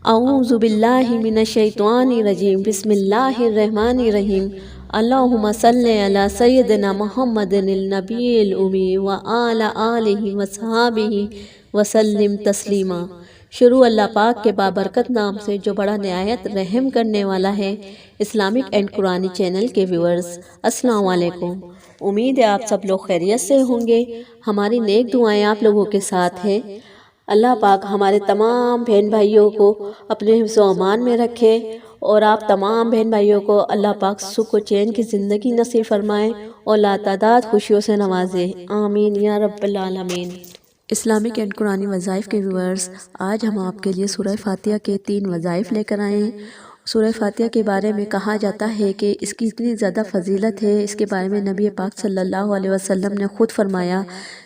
اعوذ باللہ من الشیطان الرجیم بسم اللہ الرحمن الرحیم اللہم صلی علی سیدنا محمد النبی الامی وعلی آلہ وصحابہ وسلم تسلیما۔ شروع اللہ پاک کے بابرکت نام سے جو بڑا نہایت رحم کرنے والا ہے۔ اسلامک اینڈ قرآنی چینل کے ویورز السلام علیکم، امید ہے آپ سب لوگ خیریت سے ہوں گے۔ ہماری نیک دعائیں آپ لوگوں کے ساتھ ہیں۔ اللہ پاک ہمارے تمام بہن بھائیوں کو اپنے حفظ و امان میں رکھے اور آپ تمام بہن بھائیوں کو اللہ پاک سکھ و چین کی زندگی نصیب فرمائے اور لاتعداد خوشیوں سے نوازے، آمین یا رب العالمین۔ اسلامک اینڈ قرآنی وظائف کے ویورز، آج ہم آپ کے لیے سورہ فاتحہ کے 3 وظائف لے کر آئے ہیں۔ سورہ فاتحہ کے بارے میں کہا جاتا ہے کہ اس کی اتنی زیادہ فضیلت ہے، اس کے بارے میں نبی پاک صلی اللہ علیہ وسلم نے خود فرمایا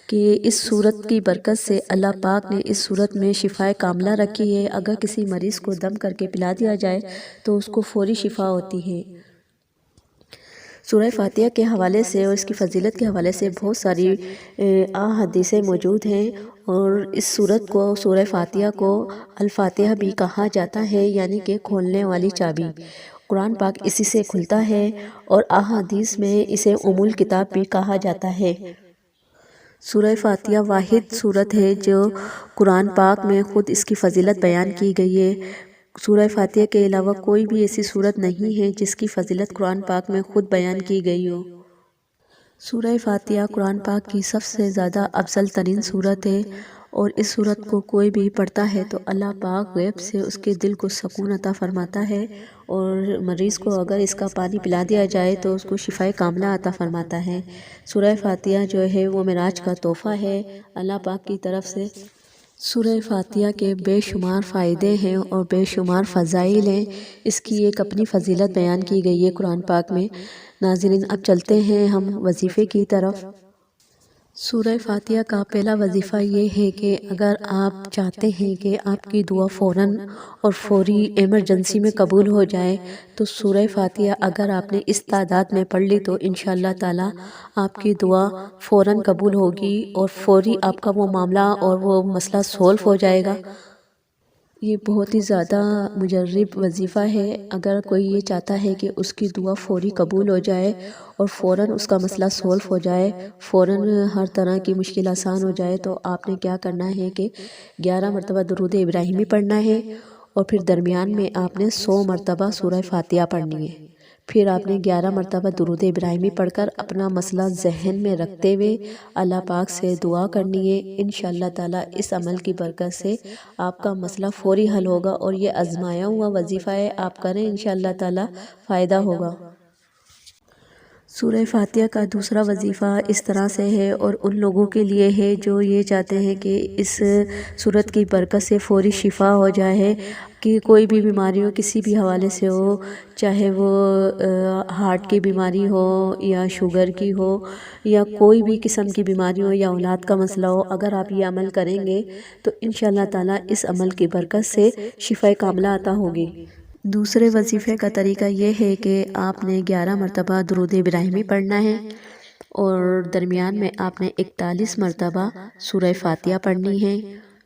کہ اس سورت کی برکت سے اللہ پاک نے اس سورت میں شفائے کاملہ رکھی ہے۔ اگر کسی مریض کو دم کر کے پلا دیا جائے تو اس کو فوری شفا ہوتی ہے۔ سورہ فاتحہ کے حوالے سے اور اس کی فضیلت کے حوالے سے بہت ساری احادیثیں موجود ہیں، اور اس سورت کو، سورہ فاتحہ کو الفاتحہ بھی کہا جاتا ہے، یعنی کہ کھولنے والی چابی۔ قرآن پاک اسی سے کھلتا ہے اور احادیث میں اسے ام الکتاب بھی کہا جاتا ہے۔ سورہ فاتحہ واحد سورت ہے جو قرآن پاک میں خود اس کی فضیلت بیان کی گئی ہے۔ سورہ فاتحہ کے علاوہ کوئی بھی ایسی سورت نہیں ہے جس کی فضیلت قرآن پاک میں خود بیان کی گئی ہو۔ سورہ فاتحہ قرآن پاک کی سب سے زیادہ افضل ترین سورت ہے، اور اس سورت کو کوئی بھی پڑھتا ہے تو اللہ پاک غیب سے اس کے دل کو سکون عطا فرماتا ہے، اور مریض کو اگر اس کا پانی پلا دیا جائے تو اس کو شفائے کاملہ عطا فرماتا ہے۔ سورہ فاتحہ جو ہے وہ معراج کا تحفہ ہے اللہ پاک کی طرف سے۔ سورہ فاتحہ کے بے شمار فائدے ہیں اور بے شمار فضائل ہیں، اس کی ایک اپنی فضیلت بیان کی گئی ہے قرآن پاک میں۔ ناظرین، اب چلتے ہیں ہم وظیفے کی طرف۔ سورہ فاتحہ کا پہلا وظیفہ یہ ہے کہ اگر آپ چاہتے ہیں کہ آپ کی دعا فوراً اور فوری ایمرجنسی میں قبول ہو جائے تو سورہ فاتحہ اگر آپ نے اس تعداد میں پڑھ لی تو انشاءاللہ تعالی آپ کی دعا فوراً قبول ہوگی اور فوری آپ کا وہ معاملہ اور وہ مسئلہ سولو ہو جائے گا۔ یہ بہت ہی زیادہ مجرب وظیفہ ہے۔ اگر کوئی یہ چاہتا ہے کہ اس کی دعا فوری قبول ہو جائے اور فوراً اس کا مسئلہ سولو ہو جائے، فوراً ہر طرح کی مشکل آسان ہو جائے، تو آپ نے کیا کرنا ہے کہ 11 مرتبہ درود ابراہیمی پڑھنا ہے، اور پھر درمیان میں آپ نے 100 مرتبہ سورہ فاتحہ پڑھنی ہے۔ پھر آپ نے 11 مرتبہ درود ابراہیمی پڑھ کر اپنا مسئلہ ذہن میں رکھتے ہوئے اللہ پاک سے دعا کرنی ہے۔ انشاءاللہ تعالی اس عمل کی برکت سے آپ کا مسئلہ فوری حل ہوگا، اور یہ آزمایا ہوا وظیفہ ہے، آپ کریں انشاءاللہ تعالی فائدہ ہوگا۔ سورہ فاتحہ کا دوسرا وظیفہ اس طرح سے ہے اور ان لوگوں کے لیے ہے جو یہ چاہتے ہیں کہ اس سورت کی برکت سے فوری شفا ہو جائے، کہ کوئی بھی بیماری ہو، کسی بھی حوالے سے ہو، چاہے وہ ہارٹ کی بیماری ہو یا شوگر کی ہو یا کوئی بھی قسم کی بیماری ہو یا اولاد کا مسئلہ ہو، اگر آپ یہ عمل کریں گے تو انشاءاللہ تعالی اس عمل کی برکت سے شفا کاملہ عطا ہوگی۔ دوسرے وظیفے کا طریقہ یہ ہے کہ آپ نے 11 مرتبہ درود ابراہیمی پڑھنا ہے، اور درمیان میں آپ نے 41 مرتبہ سورہ فاتحہ پڑھنی ہے۔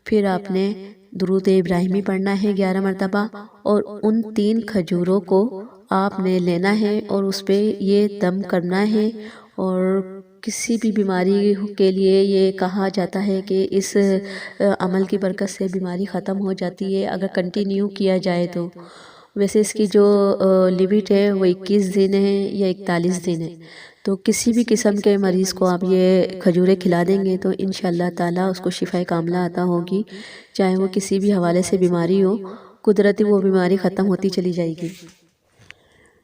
پھر آپ نے درود ابراہیمی پڑھنا ہے 11 مرتبہ، اور ان 3 کھجوروں کو آپ نے لینا ہے اور اس پہ یہ دم کرنا ہے۔ اور کسی بھی بیماری کے لیے یہ کہا جاتا ہے کہ اس عمل کی برکت سے بیماری ختم ہو جاتی ہے اگر کنٹینیو کیا جائے تو۔ ویسے اس کی جو لیمٹ ہے وہ 21 دن ہے یا 41 دن ہے، تو کسی بھی قسم کے مریض کو آپ یہ کھجوریں کھلا دیں گے تو انشاءاللہ تعالی اس کو شفا کاملہ عطا ہوگی، چاہے وہ کسی بھی حوالے سے بیماری ہو، قدرتی وہ بیماری ختم ہوتی چلی جائے گی۔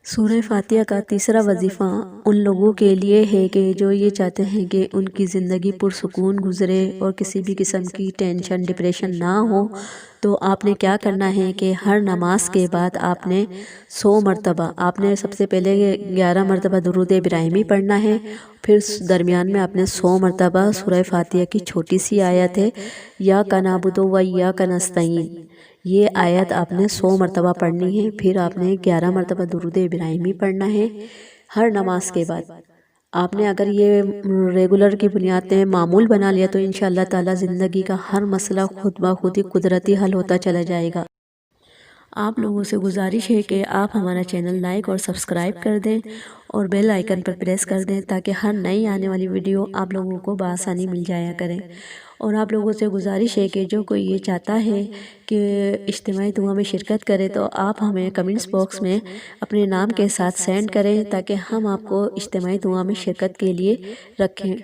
سورہ فاتحہ کا تیسرا وظیفہ ان لوگوں کے لیے ہے کہ جو یہ چاہتے ہیں کہ ان کی زندگی پرسکون گزرے اور کسی بھی قسم کی ٹینشن ڈپریشن نہ ہو، تو آپ نے کیا کرنا ہے کہ ہر نماز کے بعد آپ نے 100 مرتبہ، آپ نے سب سے پہلے 11 مرتبہ درود ابراہیمی پڑھنا ہے، پھر درمیان میں آپ نے 100 مرتبہ سورہ فاتحہ کی چھوٹی سی آیت ہے ایاک نعبد و ایاک نستعین، یہ آیت آپ نے 100 مرتبہ پڑھنی ہے۔ پھر آپ نے 11 مرتبہ درود ابراہیمی پڑھنا ہے ہر نماز کے بعد۔ آپ نے اگر یہ ریگولر کی بنیاد پہ معمول بنا لیا تو انشاءاللہ تعالی زندگی کا ہر مسئلہ خود بخود ہی قدرتی حل ہوتا چلا جائے گا۔ آپ لوگوں سے گزارش ہے کہ آپ ہمارا چینل لائک اور سبسکرائب کر دیں اور بیل آئیکن پر پریس کر دیں تاکہ ہر نئی آنے والی ویڈیو آپ لوگوں کو بآسانی مل جایا کریں۔ اور آپ لوگوں سے گزارش ہے کہ جو کوئی یہ چاہتا ہے کہ اجتماعی دعا میں شرکت کرے تو آپ ہمیں کمنٹس باکس میں اپنے نام کے ساتھ سینڈ کریں تاکہ ہم آپ کو اجتماعی دعا میں شرکت کے لیے رکھیں۔